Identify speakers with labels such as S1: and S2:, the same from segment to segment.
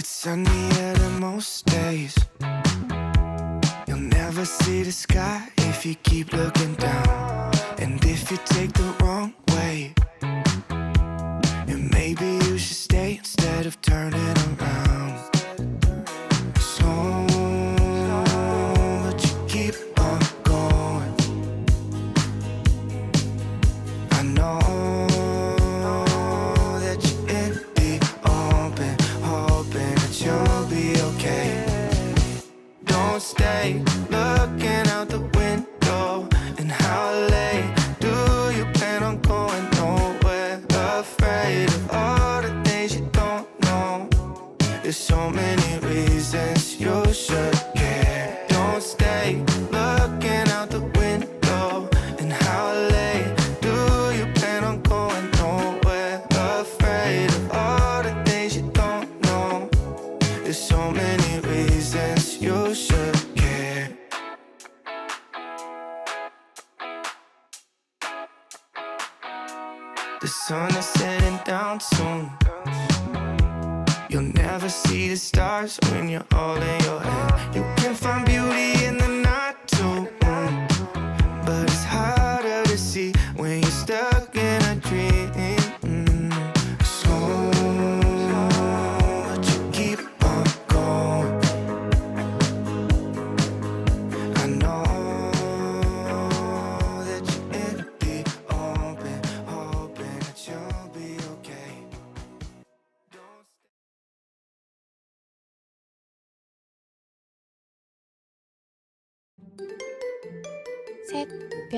S1: It's sunnier than most days. You'll never see the sky if you keep looking down. And if you take the wrong way, and maybe you should stay instead of turning around. So, but you keep on going. I know that you're in the open, hoping that you'll be okay. Don't stay looking out the window. And how late do you plan on going? Nowhere. Afraid of all the things you don't know. There's so many reasons you should care. Don't stay looking out the window. And how late do you plan on going? Nowhere. Afraid of all the things you don't know. There's so many reasons you should care. The sun is setting down soon. You'll never see the stars when you're holding your head. You can find beauty in the night too, but it's harder to see when you're stuck in a dream. So, but you keep on going. I know that you're in the open, hoping that you'll be okay. Don't
S2: 샛별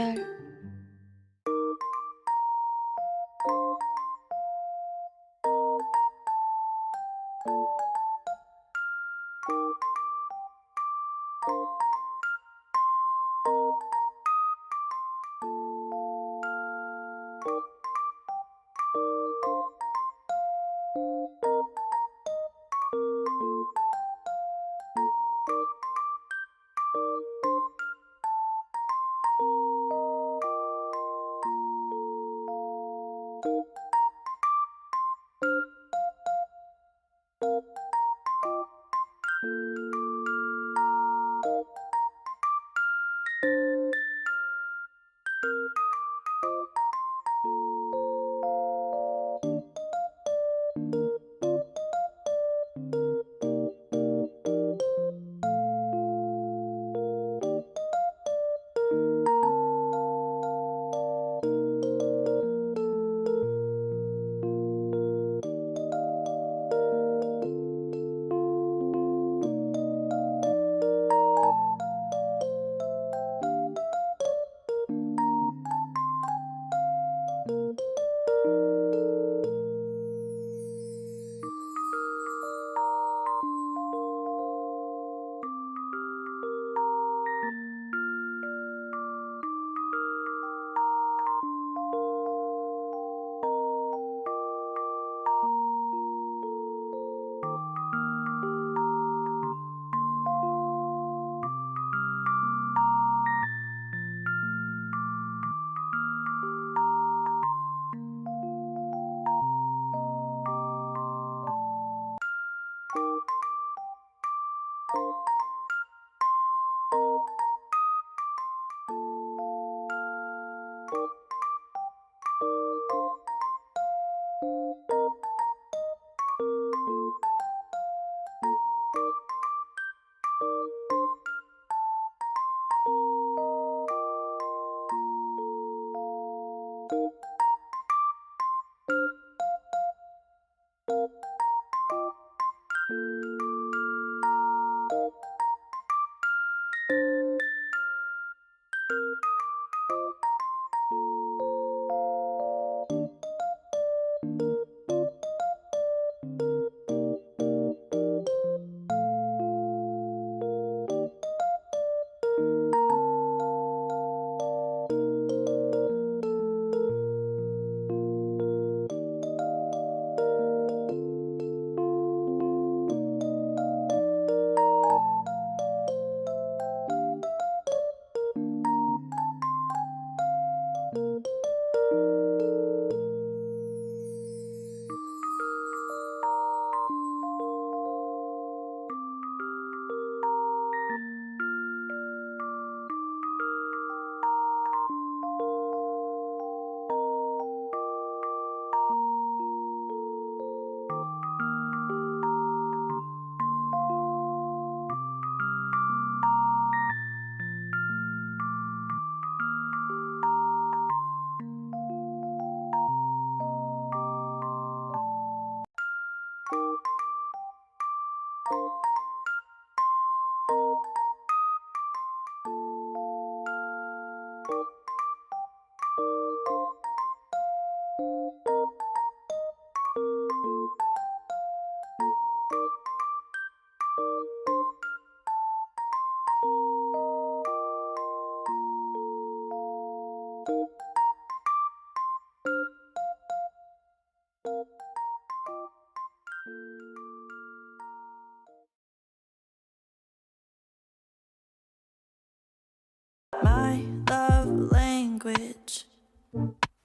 S2: language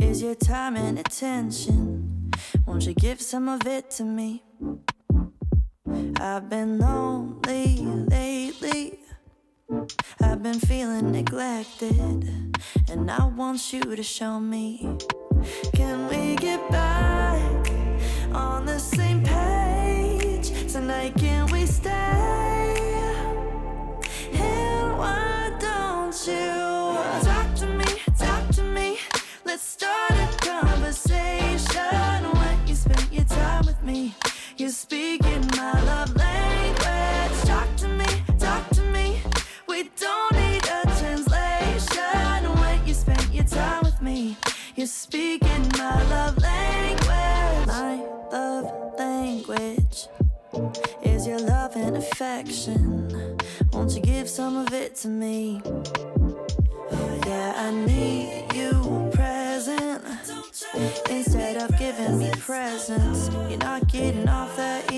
S2: is your time and attention. Won't you give some of it to me? I've been lonely lately. I've been feeling neglected, and I want you to show me. Can we get back on the same page? Tonight can we stay? And why don't you talk to me? Let's start a conversation. When you spend your time with me, you're speaking my love language. Talk to me. We don't need a translation. When you spend your time with me, you're speaking my love language. My love language is your love and affection. Won't you give some of it to me? Yeah, I need you present. Instead of giving me presents, you're not getting off that